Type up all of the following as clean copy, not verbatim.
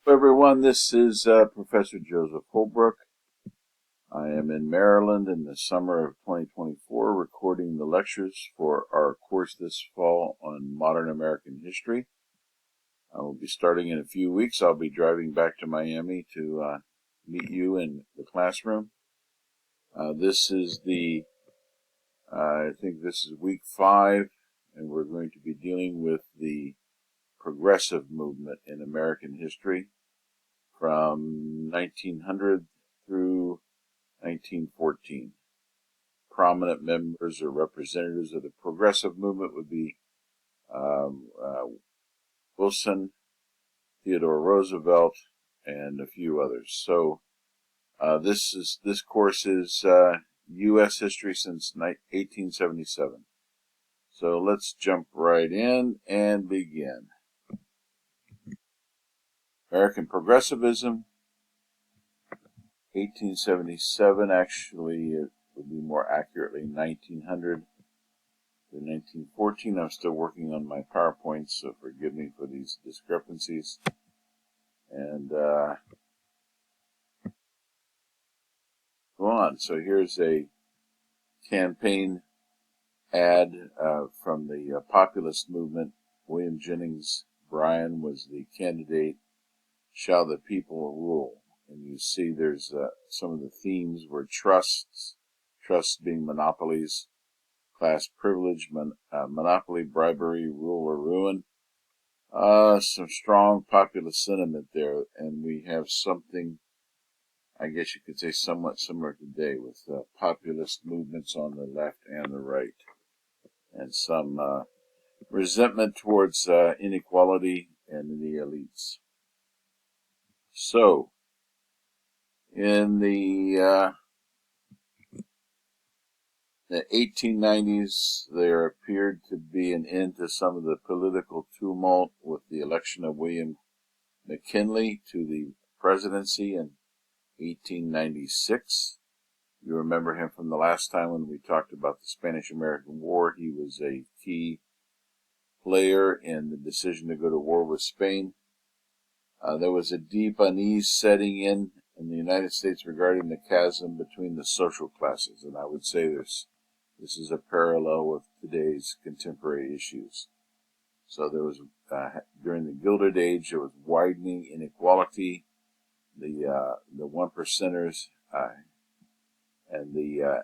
Everyone, this is Professor Joseph Holbrook. I am in Maryland in the summer of 2024 recording the lectures for our course this fall on modern American history. I will be starting in a few weeks. I'll be driving back to Miami to meet you in the classroom. This is I think this is week 5, and we're going to be dealing with the progressive movement in American history from 1900 through 1914. Prominent members or representatives of the progressive movement would be Wilson, Theodore Roosevelt, and a few others. So this course is U.S. history since 1877. So let's jump right in and begin. American progressivism, 1877, actually it would be more accurately 1900 to 1914. I'm still working on my PowerPoint, so forgive me for these discrepancies. And go on. So here's a campaign ad from the populist movement. William Jennings Bryan was the candidate. Shall the people rule? And you see there's some of the themes were trusts being monopolies, class privilege, monopoly, bribery, rule or ruin. Some strong populist sentiment there, and we have something, I guess you could say, somewhat similar today with populist movements on the left and the right, and some resentment towards inequality and the elites. So, in the 1890s, there appeared to be an end to some of the political tumult with the election of William McKinley to the presidency in 1896. You remember him from the last time when we talked about the Spanish-American War. He was a key player in the decision to go to war with Spain. There was a deep unease setting in the United States regarding the chasm between the social classes, and I would say this is a parallel with today's contemporary issues. So there was, during the Gilded Age, there was widening inequality. The one percenters and the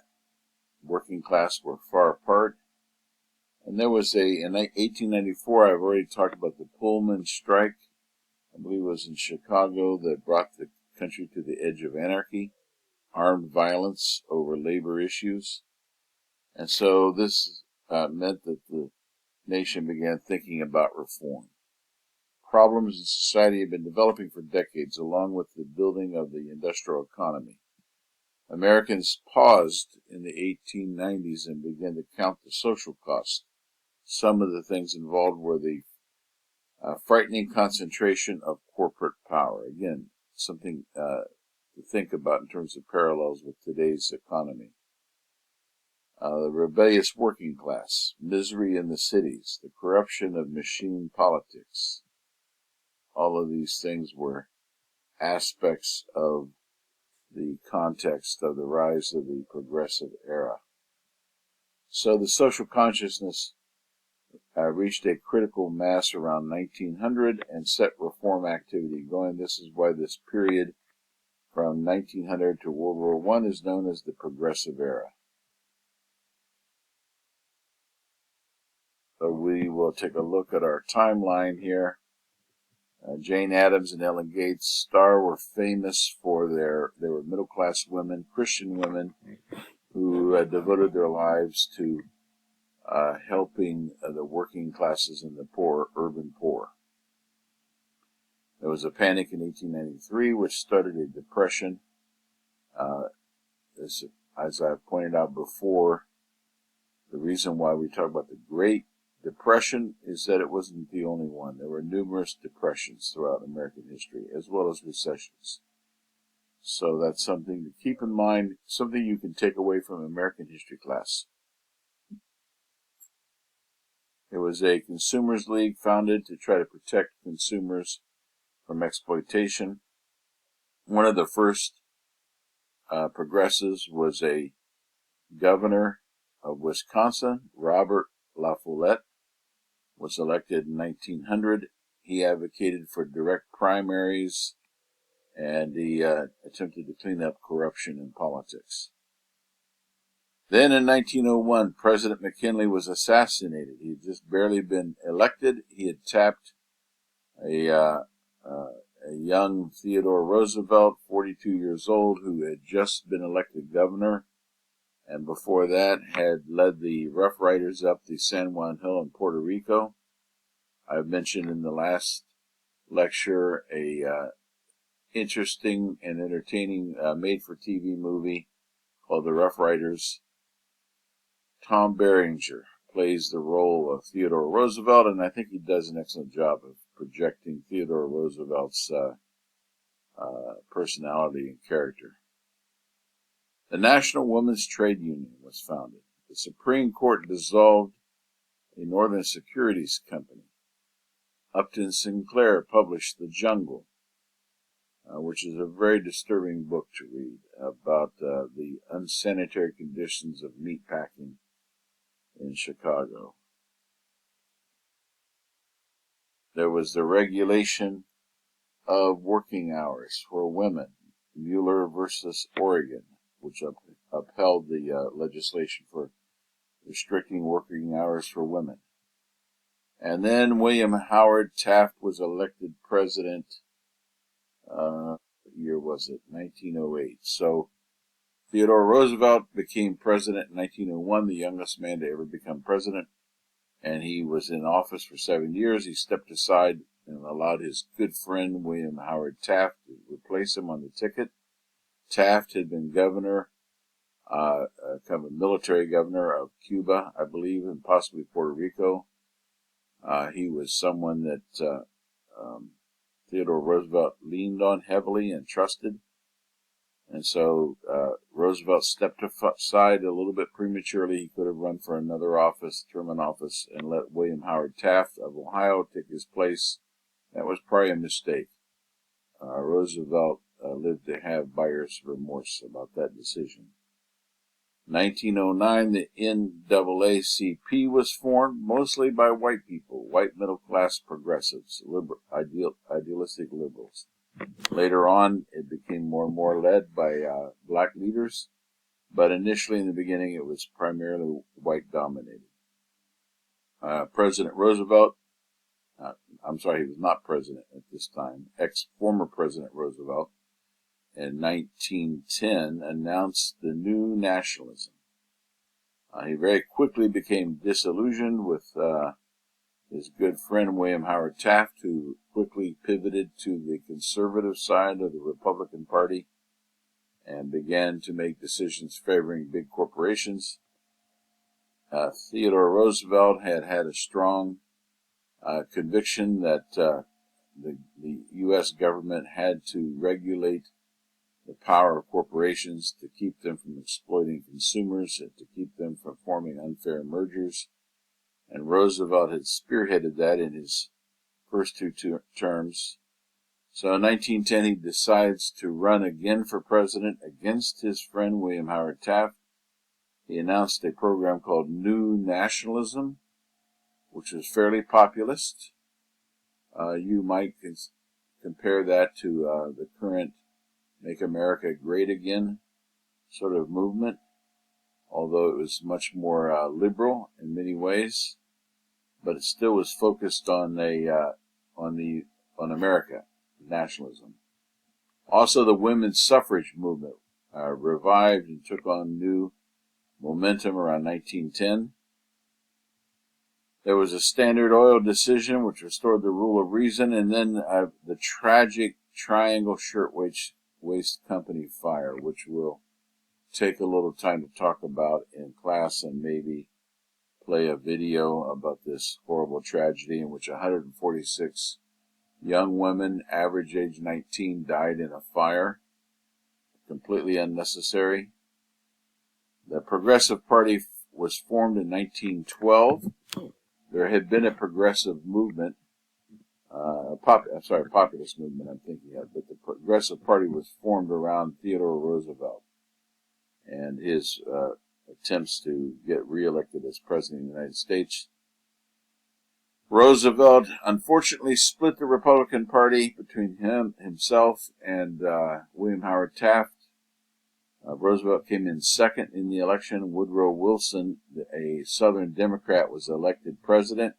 working class were far apart. And there was in 1894, I've already talked about the Pullman strike. I believe it was in Chicago, that brought the country to the edge of anarchy, armed violence over labor issues. And so this meant that the nation began thinking about reform. Problems in society had been developing for decades, along with the building of the industrial economy. Americans paused in the 1890s and began to count the social costs. Some of the things involved were the frightening concentration of corporate power. Again, something to think about in terms of parallels with today's economy. The rebellious working class, misery in the cities, the corruption of machine politics. All of these things were aspects of the context of the rise of the progressive era. So the social consciousness reached a critical mass around 1900 and set reform activity going. This is why this period from 1900 to World War I is known as the Progressive Era. So we will take a look at our timeline here. Jane Addams and Ellen Gates Starr were famous for they were middle-class women, Christian women, who devoted their lives to helping the working classes and the poor, urban poor. There was a panic in 1893, which started a depression. As I've pointed out before, the reason why we talk about the Great Depression is that it wasn't the only one. There were numerous depressions throughout American history, as well as recessions. So that's something to keep in mind, something you can take away from American history class. There was a Consumers League founded to try to protect consumers from exploitation. One of the first progressives was a governor of Wisconsin, Robert La Follette, was elected in 1900. He advocated for direct primaries, and he attempted to clean up corruption in politics. Then in 1901, President McKinley was assassinated. He had just barely been elected. He had tapped a young Theodore Roosevelt, 42 years old, who had just been elected governor, and before that had led the Rough Riders up the San Juan Hill in Puerto Rico. I've mentioned in the last lecture a interesting and entertaining made-for-TV movie called The Rough Riders. Tom Berenger plays the role of Theodore Roosevelt, and I think he does an excellent job of projecting Theodore Roosevelt's personality and character. The National Women's Trade Union was founded. The Supreme Court dissolved a Northern Securities Company. Upton Sinclair published The Jungle, which is a very disturbing book to read about the unsanitary conditions of meatpacking in Chicago. There was the regulation of working hours for women, Mueller versus Oregon, which upheld the legislation for restricting working hours for women. And then William Howard Taft was elected president. What year was it? 1908. So Theodore Roosevelt became president in 1901, the youngest man to ever become president, and he was in office for 7 years. He stepped aside and allowed his good friend William Howard Taft to replace him on the ticket. Taft had been governor, kind of a military governor of Cuba, I believe, and possibly Puerto Rico. He was someone that Theodore Roosevelt leaned on heavily and trusted. And so Roosevelt stepped aside a little bit prematurely. He could have run for another term in office, and let William Howard Taft of Ohio take his place. That was probably a mistake. Roosevelt lived to have buyer's remorse about that decision. 1909, the NAACP was formed mostly by white people, white middle-class progressives, idealistic liberals. Later on, it became more and more led by black leaders, but initially in the beginning it was primarily white-dominated. President Roosevelt, he was not president at this time, former President Roosevelt, in 1910 announced the new nationalism. He very quickly became disillusioned with his good friend William Howard Taft, who quickly pivoted to the conservative side of the Republican Party and began to make decisions favoring big corporations. Theodore Roosevelt had a strong conviction that the U.S. government had to regulate the power of corporations to keep them from exploiting consumers and to keep them from forming unfair mergers. And Roosevelt had spearheaded that in his first two terms. So in 1910, he decides to run again for president against his friend William Howard Taft. He announced a program called New Nationalism, which was fairly populist. You might compare that to the current Make America Great Again sort of movement, although it was much more liberal in many ways, but it still was focused on America, nationalism. Also, the women's suffrage movement revived and took on new momentum around 1910. There was a Standard Oil decision which restored the rule of reason, and then the tragic Triangle Shirtwaist Company fire, which we'll take a little time to talk about in class and maybe play a video about this horrible tragedy in which 146 young women, average age 19, died in a fire. Completely unnecessary. The Progressive Party was formed in 1912. There had been a progressive movement populist movement I'm thinking of, but the Progressive Party was formed around Theodore Roosevelt and his attempts to get reelected as President of the United States. Roosevelt unfortunately split the Republican Party between himself and William Howard Taft. Roosevelt came in second in the election. Woodrow Wilson, a Southern Democrat, was elected president.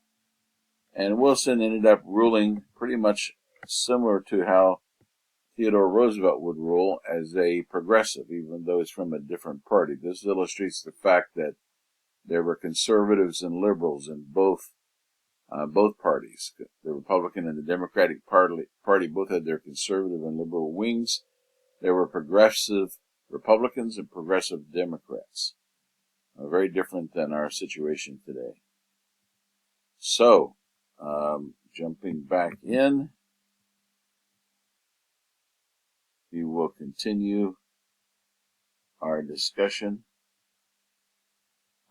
And Wilson ended up ruling pretty much similar to how Theodore Roosevelt would rule, as a progressive, even though he's from a different party. This illustrates the fact that there were conservatives and liberals in both parties. The Republican and the Democratic Party both had their conservative and liberal wings. There were progressive Republicans and progressive Democrats. Very different than our situation today. So, jumping back in, we will continue our discussion.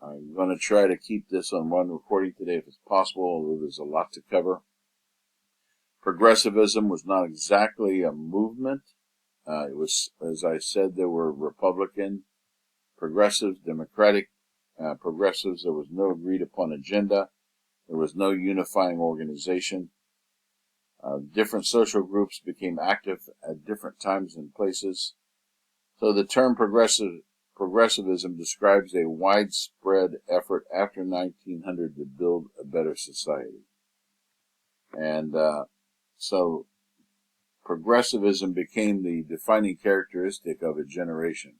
I'm going to try to keep this on one recording today if it's possible, although there's a lot to cover. Progressivism was not exactly a movement. It was, as I said, there were Republican, progressives, Democratic progressives. There was no agreed upon agenda. There was no unifying organization. Different social groups became active at different times and places. So the term progressivism describes a widespread effort after 1900 to build a better society. And so progressivism became the defining characteristic of a generation,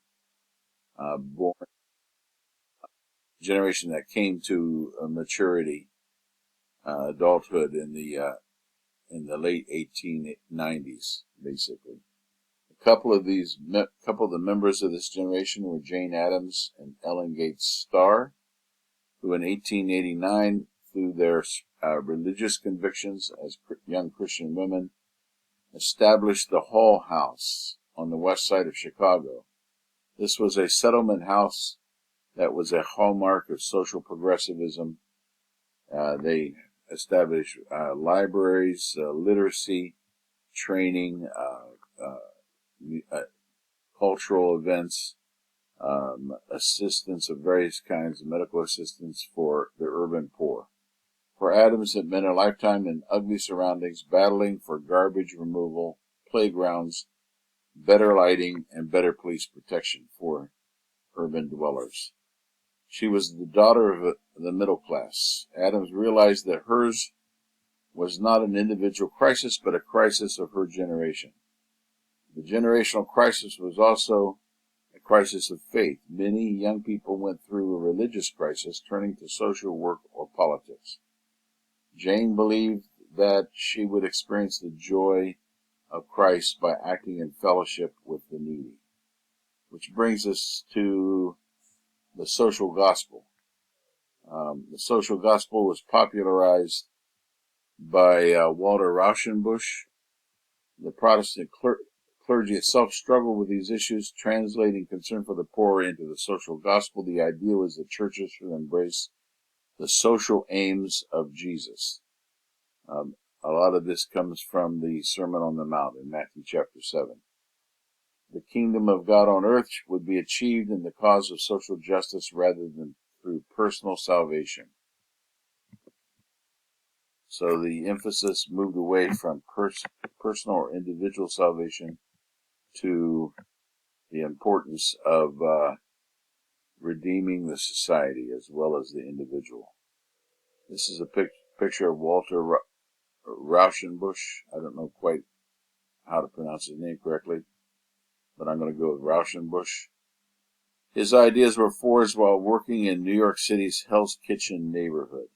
generation that came to maturity, adulthood in the late 1890s, basically. A couple of the members of this generation were Jane Addams and Ellen Gates Starr, who in 1889, through their religious convictions as young Christian women, established the Hull House on the west side of Chicago. This was a settlement house that was a hallmark of social progressivism. They established libraries, literacy, training, cultural events, assistance of various kinds, medical assistance for the urban poor. For Adams, it meant a lifetime in ugly surroundings, battling for garbage removal, playgrounds, better lighting, and better police protection for urban dwellers. She was the daughter of the middle class. Adams realized that hers was not an individual crisis, but a crisis of her generation. The generational crisis was also a crisis of faith. Many young people went through a religious crisis, turning to social work or politics. Jane believed that she would experience the joy of Christ by acting in fellowship with the needy. Which brings us to the social gospel. The social gospel was popularized by Walter Rauschenbusch. The Protestant clergy itself struggled with these issues, translating concern for the poor into the social gospel. The idea was that churches should embrace the social aims of Jesus. A lot of this comes from the Sermon on the Mount in Matthew chapter 7. The kingdom of God on earth would be achieved in the cause of social justice rather than through personal salvation. So the emphasis moved away from personal or individual salvation to the importance of redeeming the society as well as the individual. This is a picture of Walter Rauschenbusch. I don't know quite how to pronounce his name correctly, but I'm going to go with Rauschenbusch. His ideas were forged while working in New York City's Hell's Kitchen neighborhood.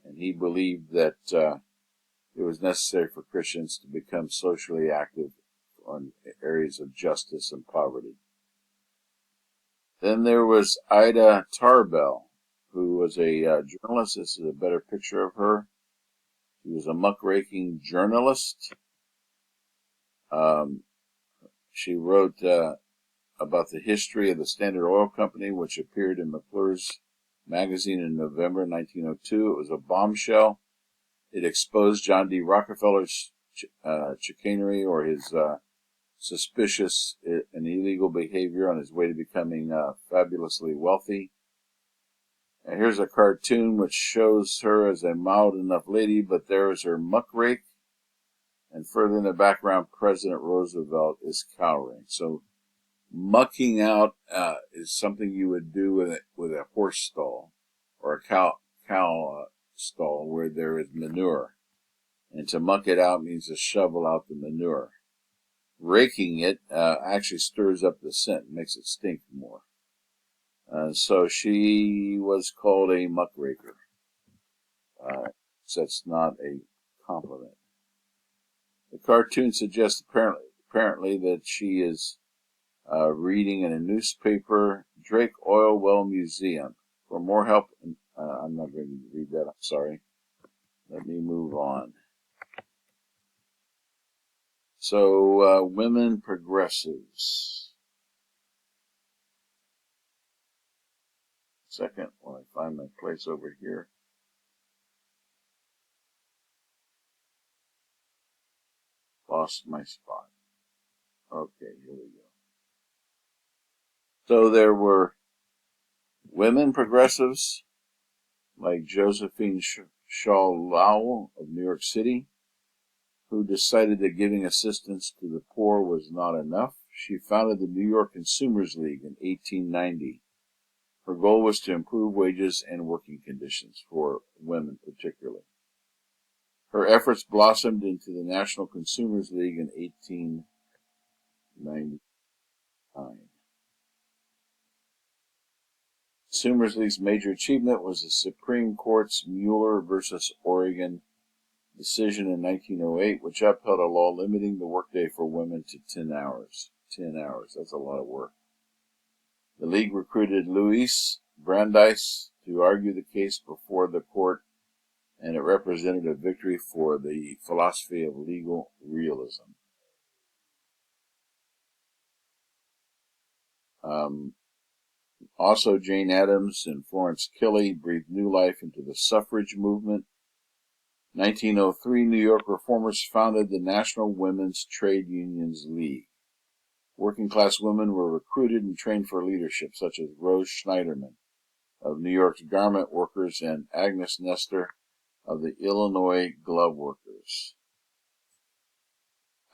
And he believed that it was necessary for Christians to become socially active on areas of justice and poverty. Then there was Ida Tarbell, who was a journalist. This is a better picture of her. She was a muckraking journalist. She wrote about the history of the Standard Oil Company, which appeared in McClure's magazine in November 1902. It was a bombshell. It exposed John D. Rockefeller's chicanery, or his suspicious and illegal behavior on his way to becoming fabulously wealthy. And here's a cartoon which shows her as a mild enough lady, but there is her muckrake. And further in the background, President Roosevelt is cowering. So mucking out is something you would do with a horse stall or a cow stall where there is manure. And to muck it out means to shovel out the manure. Raking it actually stirs up the scent, makes it stink more. So she was called a muckraker. So that's not a compliment. The cartoon suggests apparently that she is reading in a newspaper, Drake Oil Well Museum. For more help, I'm not going to read that, I'm sorry. Let me move on. So, women progressives. Second, while I find my place over here. Lost my spot. Okay, here we go. So there were women progressives like Josephine Shaw Lowell of New York City, who decided that giving assistance to the poor was not enough. She founded the New York Consumers League in 1890. Her goal was to improve wages and working conditions for women particularly. Her efforts blossomed into the National Consumers League in 1899. Consumers League's major achievement was the Supreme Court's Mueller versus Oregon decision in 1908, which upheld a law limiting the workday for women to 10 hours. 10 hours, that's a lot of work. The League recruited Louis Brandeis to argue the case before the court, and it represented a victory for the philosophy of legal realism. Also, Jane Addams and Florence Kelley breathed new life into the suffrage movement. 1903, New York reformers founded the National Women's Trade Unions League. Working class women were recruited and trained for leadership, such as Rose Schneiderman of New York's garment workers and Agnes Nestor of the Illinois glove workers.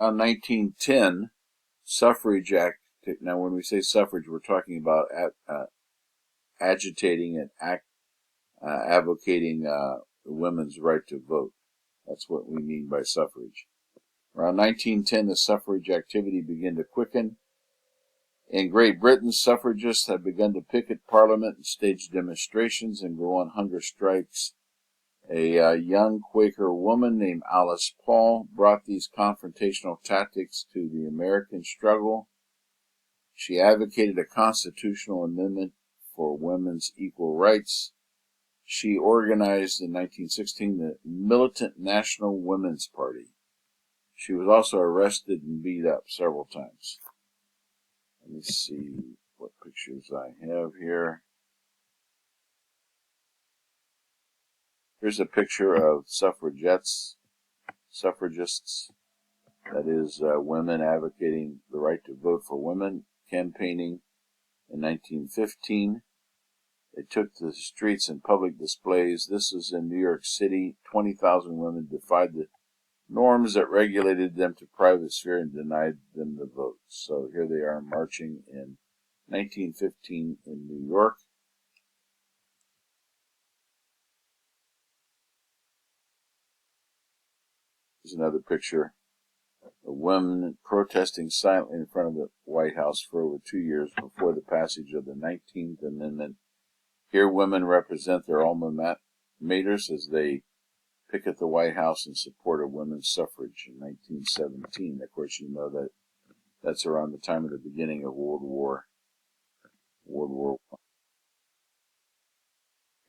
In 1910, Suffrage Act. Now, when we say suffrage, we're talking about agitating and advocating the women's right to vote. That's what we mean by suffrage. Around 1910, the suffrage activity began to quicken. In Great Britain, suffragists had begun to picket Parliament and stage demonstrations and go on hunger strikes. A young Quaker woman named Alice Paul brought these confrontational tactics to the American struggle. She advocated a constitutional amendment for women's equal rights. She organized in 1916 the Militant National Women's Party. She was also arrested and beat up several times. Let me see what pictures I have here. Here's a picture of suffragists. That is, women advocating the right to vote for women, campaigning in 1915. They took to the streets in public displays. This is in New York City. 20,000 women defied the norms that regulated them to private sphere and denied them the vote. So here they are marching in 1915 in New York. Here's another picture of women protesting silently in front of the White House for over 2 years before the passage of the 19th Amendment. Here women represent their alma maters as they picket the White House in support of women's suffrage in 1917. Of course, you know that that's around the time of the beginning of World War I.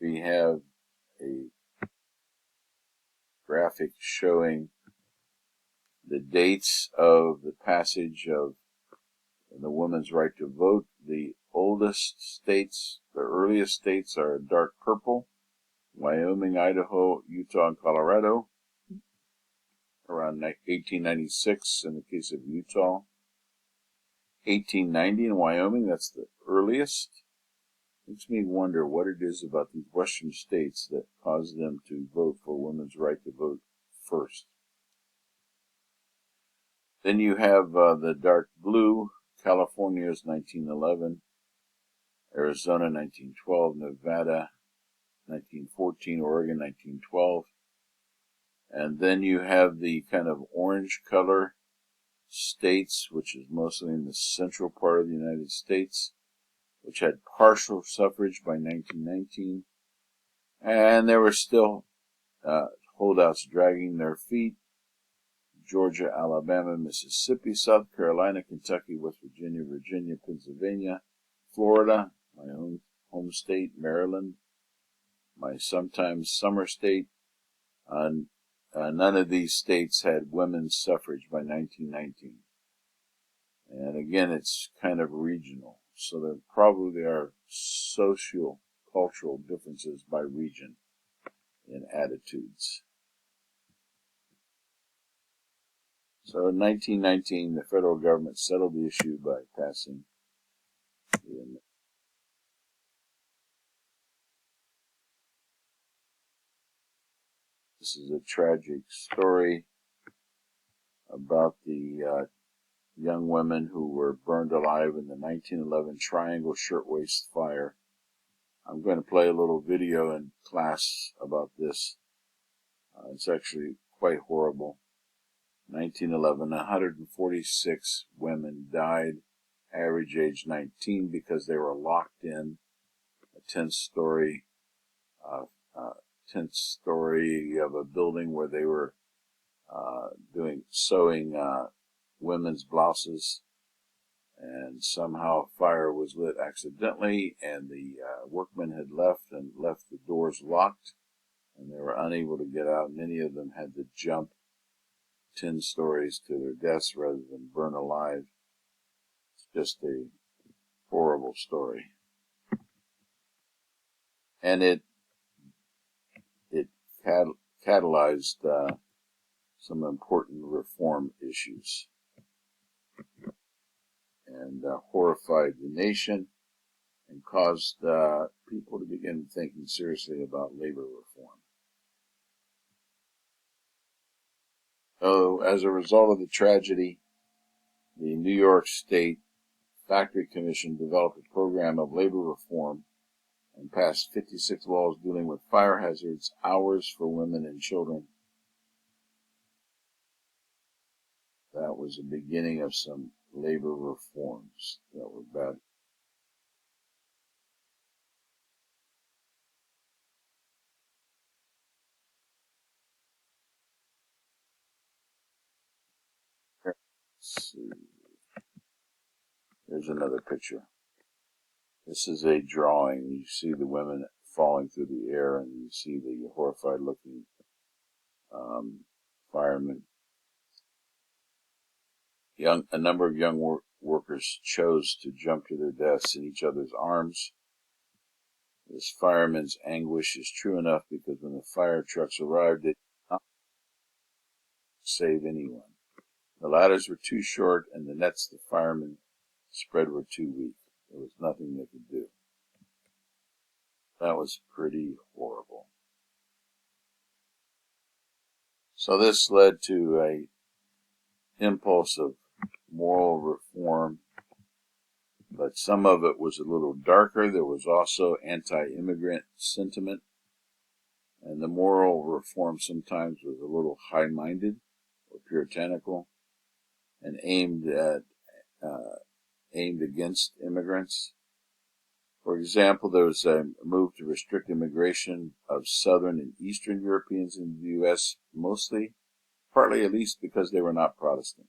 We have a graphic showing the dates of the passage of the women's right to vote. The oldest states, the earliest states are dark purple: Wyoming, Idaho, Utah, and Colorado. around 1896 in the case of Utah. 1890 in Wyoming, that's the earliest. Makes me wonder what it is about these western states that caused them to vote for women's right to vote first. Then you have the dark blue. California is 1911, Arizona 1912, Nevada 1914, Oregon 1912. And then you have the kind of orange color states, which is mostly in the central part of the United States, which had partial suffrage by 1919. And there were still holdouts dragging their feet. Georgia, Alabama, Mississippi, South Carolina, Kentucky, West Virginia, Virginia, Pennsylvania, Florida, my own home state, Maryland, my sometimes summer state. None of these states had women's suffrage by 1919. And again, it's kind of regional. So there probably are social, cultural differences by region in attitudes. So in 1919, the federal government settled the issue by passing the. This is a tragic story about the young women who were burned alive in the 1911 Triangle Shirtwaist Fire. I'm going to play a little video in class about this. It's actually quite horrible. 1911, 146 women died, average age 19, because they were locked in a 10th story of a building where they were sewing women's blouses, and somehow fire was lit accidentally, and the workmen had left the doors locked, and they were unable to get out. Many of them had to jump 10 stories to their deaths rather than burn alive. It's just a horrible story. And it catalyzed some important reform issues and horrified the nation and caused people to begin thinking seriously about labor reform. So, as a result of the tragedy, the New York State Factory Commission developed a program of labor reform and passed 56 laws dealing with fire hazards, hours for women and children. That was the beginning of some labor reforms that were bad. Let's see. Here's another picture. This is a drawing. You see the women falling through the air, and you see the horrified-looking firemen. A number of young workers chose to jump to their deaths in each other's arms. This fireman's anguish is true enough because when the fire trucks arrived, they did not save anyone. The ladders were too short, and the nets the firemen spread were too weak. There was nothing they could do. That was pretty horrible. So this led to a impulse of moral reform, but some of it was a little darker. There was also anti-immigrant sentiment, and the moral reform sometimes was a little high-minded or puritanical and aimed against immigrants. For example, there was a move to restrict immigration of Southern and Eastern Europeans in the U.S., partly at least because they were not Protestant.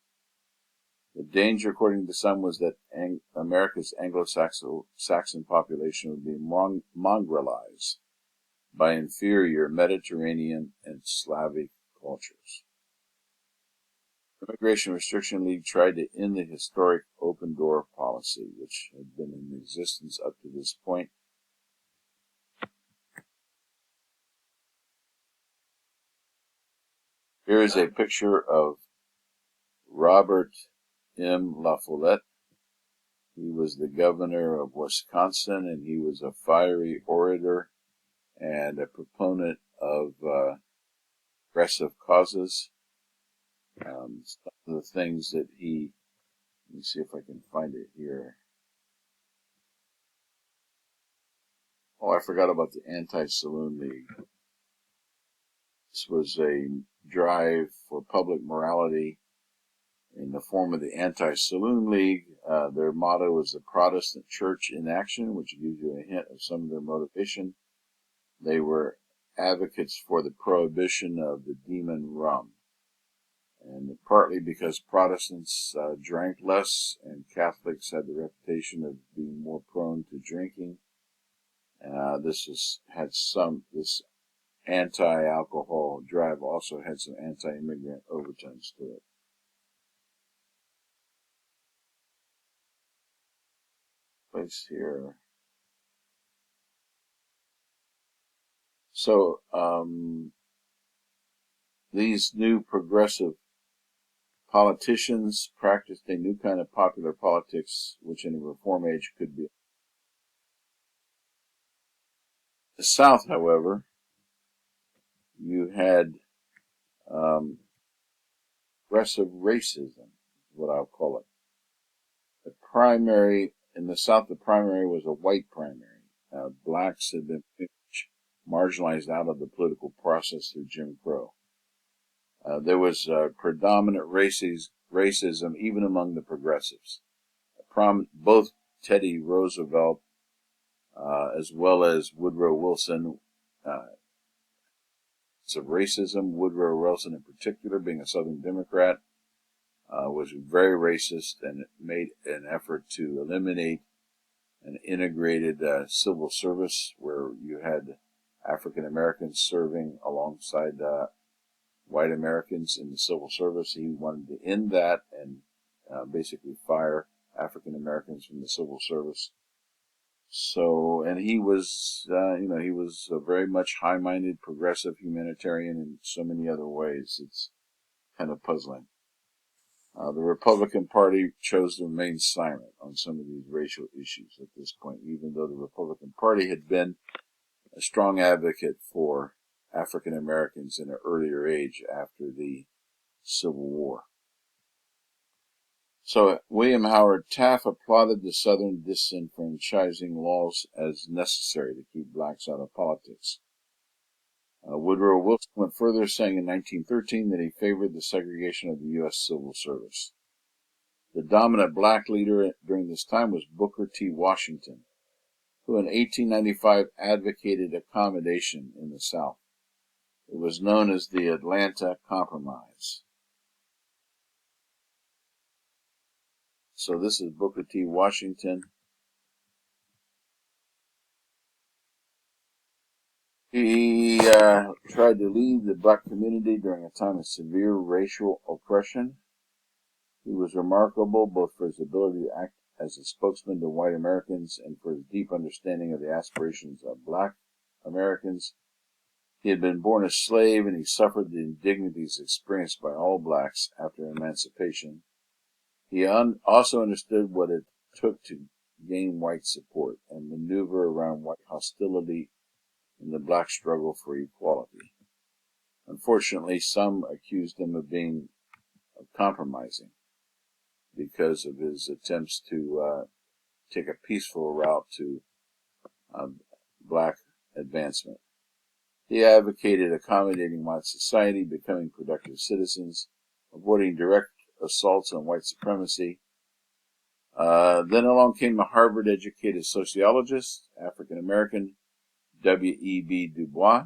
The danger, according to some, was that America's Anglo-Saxon population would be mongrelized by inferior Mediterranean and Slavic cultures. The Immigration Restriction League tried to end the historic open door policy, which had been in existence up to this point. Here is a picture of Robert M. La Follette. He was the governor of Wisconsin, and he was a fiery orator and a proponent of progressive causes. Some of the things that he, let me see if I can find it here. Oh, I forgot about the Anti-Saloon League. This was a drive for public morality in the form of the Anti-Saloon League. Their motto is the Protestant Church in Action, which gives you a hint of some of their motivation. They were advocates for the prohibition of the demon rum, and partly because Protestants drank less and Catholics had the reputation of being more prone to drinking. This anti-alcohol drive also had some anti-immigrant overtones to it. Place here. So these new progressive politicians practiced a new kind of popular politics, which in a reform age could be. The South, however, you had progressive racism, is what I'll call it. The primary in the South, the primary was a white primary. Blacks had been marginalized out of the political process through Jim Crow. There was predominant racism even among the progressives. Both Teddy Roosevelt as well as Woodrow Wilson, of racism. Woodrow Wilson, in particular, being a Southern Democrat, was very racist and made an effort to eliminate an integrated civil service where you had African Americans serving alongside white Americans in the civil service. He wanted to end that and basically fire African Americans from the civil service. So, and he was, he was a very much high-minded, progressive humanitarian in so many other ways. It's kind of puzzling. The Republican Party chose to remain silent on some of these racial issues at this point, even though the Republican Party had been a strong advocate for African Americans in an earlier age after the Civil War. So William Howard Taft applauded the Southern disenfranchising laws as necessary to keep blacks out of politics. Woodrow Wilson went further, saying in 1913 that he favored the segregation of the U.S. Civil Service. The dominant black leader during this time was Booker T. Washington, who in 1895 advocated accommodation in the South. It was known as the Atlanta Compromise. So this is Booker T. Washington. He tried to lead the black community during a time of severe racial oppression. He was remarkable both for his ability to act as a spokesman to white Americans and for his deep understanding of the aspirations of black Americans. He had been born a slave, and he suffered the indignities experienced by all blacks after emancipation. He also understood what it took to gain white support and maneuver around white hostility in the black struggle for equality. Unfortunately, some accused him of compromising because of his attempts to take a peaceful route to black advancement. He advocated accommodating white society, becoming productive citizens, avoiding direct assaults on white supremacy. Then along came a Harvard-educated sociologist, African-American, W.E.B. Du Bois.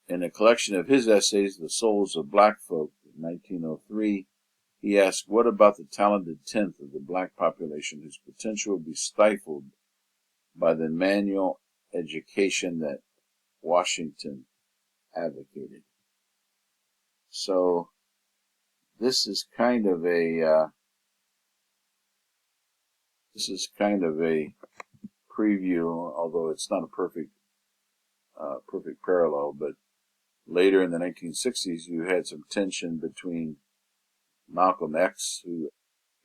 In a collection of his essays, The Souls of Black Folk, in 1903, he asked, what about the talented tenth of the black population whose potential would be stifled by the manual education that Washington advocated? So this is kind of a preview, although it's not a perfect parallel, but Later in the 1960s, you had some tension between Malcolm X, who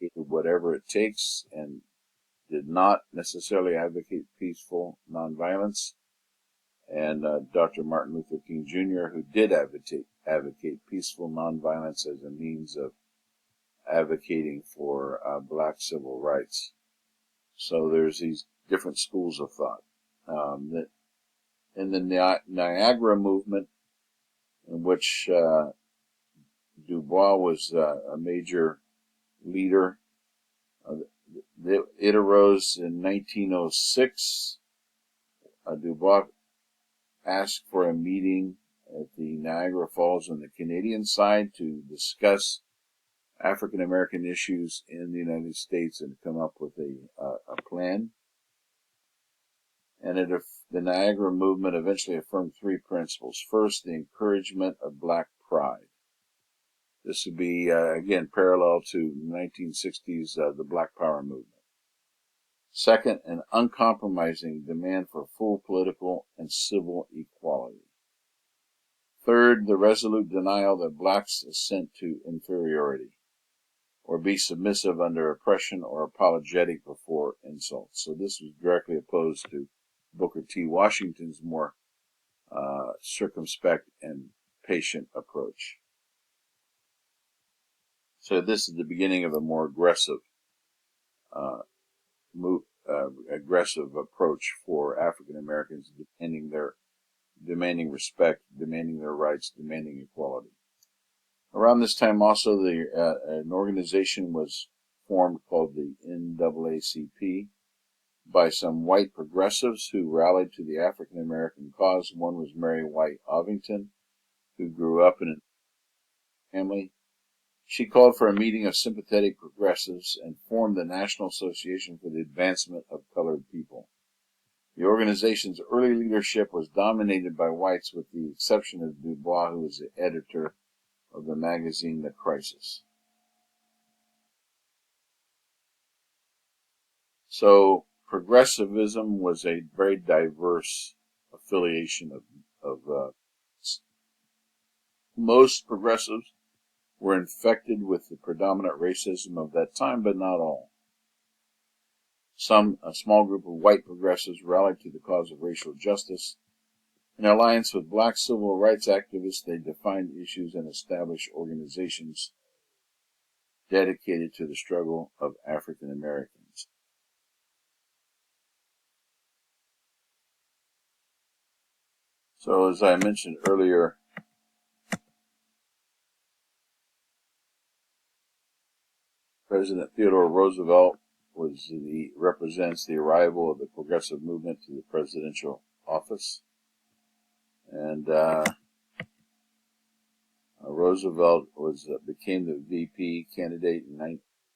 did whatever it takes and did not necessarily advocate peaceful nonviolence, and Dr. Martin Luther King Jr., who did advocate peaceful nonviolence as a means of advocating for black civil rights. So there's these different schools of thought. That in the Niagara movement, in which Du Bois was a major leader, it arose in 1906. Du Bois asked for a meeting at the Niagara Falls on the Canadian side to discuss African American issues in the United States and come up with a plan. And the Niagara movement eventually affirmed three principles. First, the encouragement of black pride. This would be, again, parallel to 1960s, the Black Power movement. Second, an uncompromising demand for full political and civil equality. Third, the resolute denial that blacks assent to inferiority or be submissive under oppression or apologetic before insults. So this was directly opposed to Booker T. Washington's more circumspect and patient approach. So this is the beginning of a more aggressive aggressive approach for African Americans, demanding respect, demanding their rights, demanding equality. Around this time, also, an organization was formed called the NAACP by some white progressives who rallied to the African American cause. One was Mary White Ovington, who grew up in a family. She called for a meeting of sympathetic progressives and formed the National Association for the Advancement of Colored People. The organization's early leadership was dominated by whites, with the exception of Du Bois, who was the editor of the magazine The Crisis. So progressivism was a very diverse affiliation of most progressives were infected with the predominant racism of that time, but not all. A small group of white progressives rallied to the cause of racial justice. In alliance with black civil rights activists, they defined issues and established organizations dedicated to the struggle of African Americans. So, as I mentioned earlier, President Theodore Roosevelt represents the arrival of the progressive movement to the presidential office, and Roosevelt became the VP candidate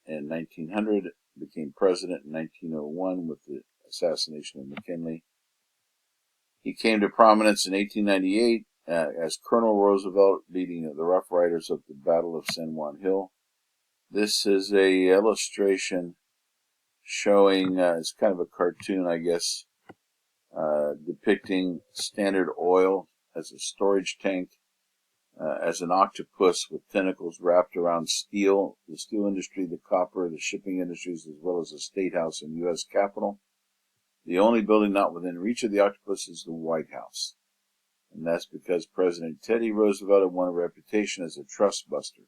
in 1900, became president in 1901 with the assassination of McKinley. He came to prominence in 1898 as Colonel Roosevelt leading the Rough Riders of the Battle of San Juan Hill. This is a illustration showing, it's kind of a cartoon, I guess, depicting Standard Oil as a storage tank, as an octopus with tentacles wrapped around steel, the steel industry, the copper, the shipping industries, as well as the State House and U.S. Capitol. The only building not within reach of the octopus is the White House. And that's because President Teddy Roosevelt had won a reputation as a trust buster,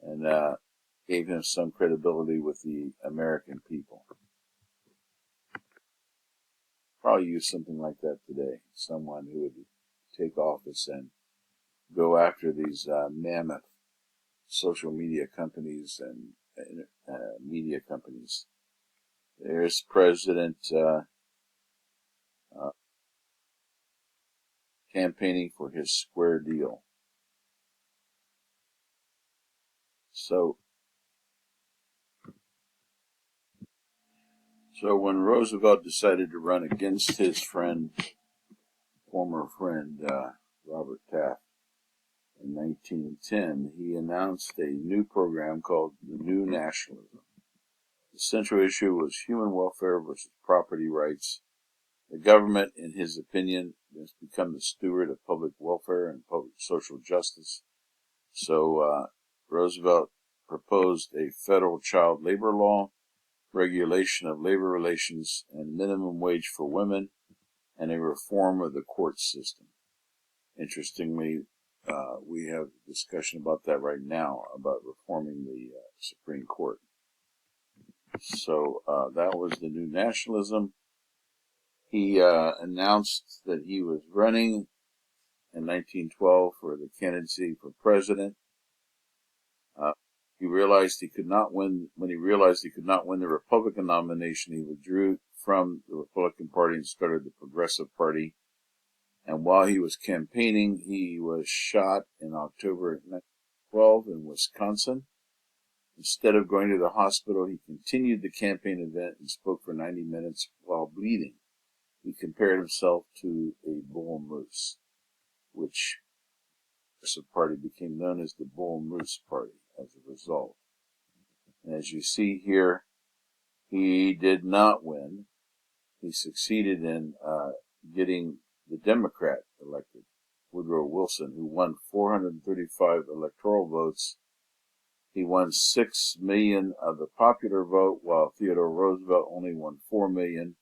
and gave him some credibility with the American people. Probably use something like that today. Someone who would take office and go after these mammoth social media companies and media companies. There's President campaigning for his square deal. So when Roosevelt decided to run against his former friend, Robert Taft, in 1910, he announced a new program called the New Nationalism. The central issue was human welfare versus property rights. The government, in his opinion, has become the steward of public welfare and public social justice. So Roosevelt proposed a federal child labor law, regulation of labor relations, and minimum wage for women, and a reform of the court system. Interestingly, we have a discussion about that right now, about reforming the Supreme Court. So that was the new nationalism. He announced that he was running in 1912 for the candidacy for president. He realized he could not win. When he realized he could not win the Republican nomination, he withdrew from the Republican Party and started the Progressive Party. And while he was campaigning, he was shot in October 1912 in Wisconsin. Instead of going to the hospital, he continued the campaign event and spoke for 90 minutes while bleeding. He compared himself to a bull moose, which the Progressive Party became known as the Bull Moose Party as a result. And as you see here, he did not win. He succeeded in getting the Democrat elected, Woodrow Wilson, who won 435 electoral votes. He won 6 million of the popular vote, while Theodore Roosevelt only won 4 million.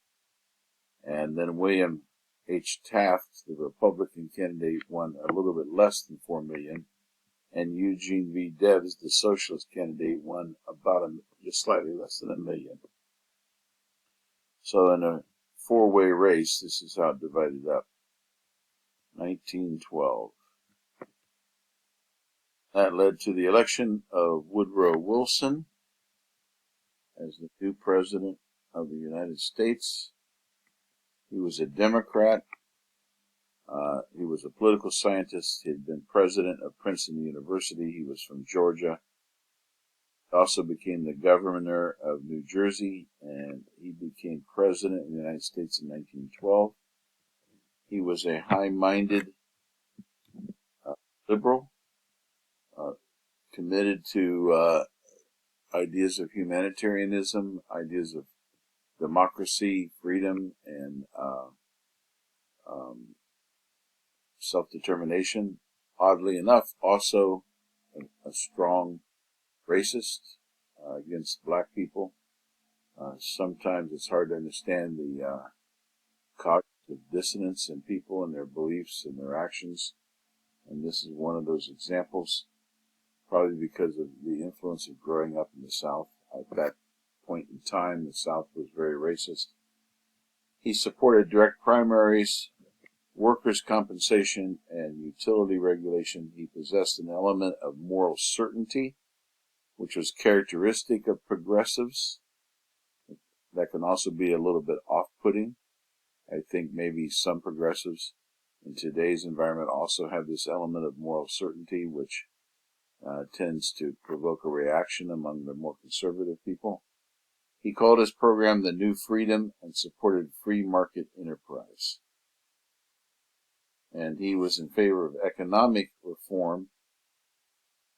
And then William H. Taft, the Republican candidate, won a little bit less than 4 million. And Eugene V. Debs, the socialist candidate, won about just slightly less than 1 million. So in a four-way race, this is how it divided up. 1912. That led to the election of Woodrow Wilson as the new president of the United States. He was a Democrat. He was a political scientist. He had been president of Princeton University. He was from Georgia. He also became the governor of New Jersey, and he became president of the United States in 1912. He was a high-minded liberal, committed to ideas of humanitarianism, ideas of democracy, freedom, and self-determination. Oddly enough, also a strong racist against black people. Sometimes it's hard to understand the cognitive dissonance in people and their beliefs and their actions. And this is one of those examples, probably because of the influence of growing up in the South. At that point in time, the South was very racist. He supported direct primaries, workers' compensation, and utility regulation. He possessed an element of moral certainty, which was characteristic of progressives. That can also be a little bit off-putting. I think maybe some progressives in today's environment also have this element of moral certainty, which tends to provoke a reaction among the more conservative people. He called his program the New Freedom and supported free market enterprise. And he was in favor of economic reform,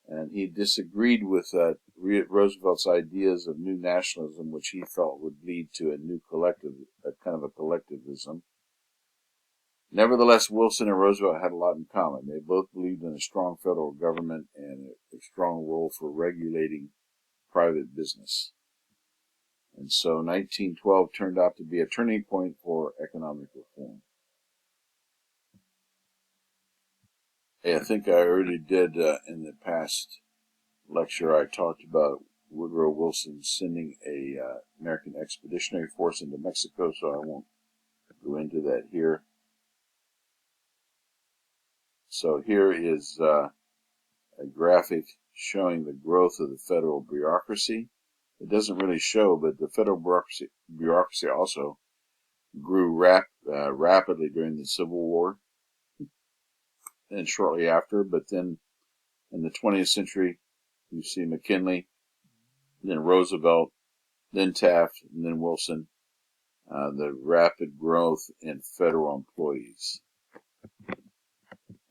and he disagreed with Roosevelt's ideas of new nationalism, which he felt would lead to a new a kind of a collectivism. Nevertheless, Wilson and Roosevelt had a lot in common. They both believed in a strong federal government and a strong role for regulating private business. And so 1912 turned out to be a turning point for economic reform. I think I already did in the past lecture, I talked about Woodrow Wilson sending a American Expeditionary Force into Mexico, so I won't go into that here. So here is a graphic showing the growth of the federal bureaucracy. It doesn't really show, but the federal bureaucracy also grew rapidly during the Civil War and shortly after. But then in the 20th century, you see McKinley, then Roosevelt, then Taft, and then Wilson, the rapid growth in federal employees.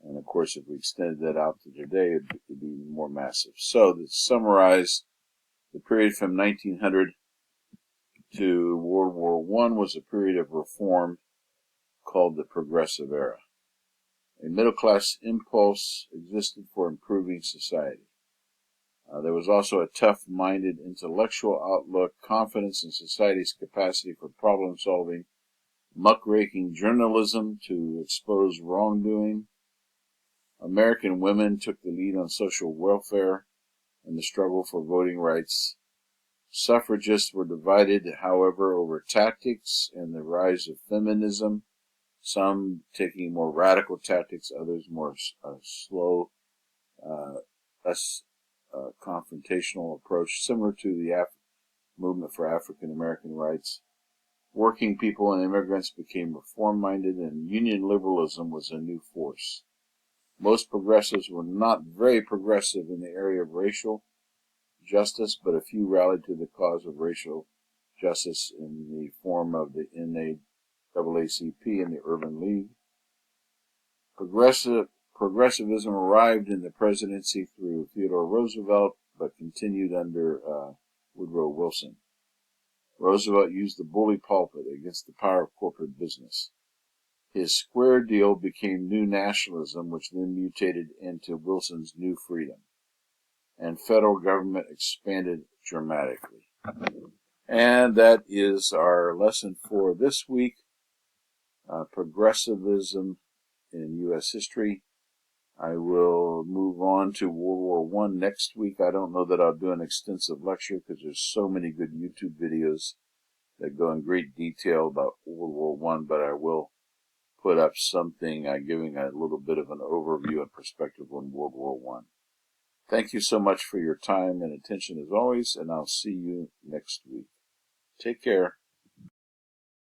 And of course, if we extended that out to today, it'd be even more massive. So to summarize, the period from 1900 to World War I was a period of reform. called the Progressive Era. A middle-class impulse existed for improving society. There was also a tough-minded intellectual outlook, confidence in society's capacity for problem-solving, muckraking journalism to expose wrongdoing. American women took the lead on social welfare and the struggle for voting rights. Suffragists were divided, however, over tactics and the rise of feminism, some taking more radical tactics, others more slow, less confrontational approach, similar to the movement for African American rights. Working people and immigrants became reform-minded, and union liberalism was a new force. Most progressives were not very progressive in the area of racial justice, but a few rallied to the cause of racial justice in the form of the NAACP and the Urban League. Progressivism arrived in the presidency through Theodore Roosevelt, but continued under Woodrow Wilson. Roosevelt used the bully pulpit against the power of corporate business. His square deal became New Nationalism, which then mutated into Wilson's New Freedom, and federal government expanded dramatically. And that is our lesson for this week, progressivism in U.S. history. I will move on to World War I next week. I don't know that I'll do an extensive lecture because there's so many good YouTube videos that go in great detail about World War I, but I will put up something giving a little bit of an overview and perspective on World War I. Thank you so much for your time and attention as always, and I'll see you next week. Take care.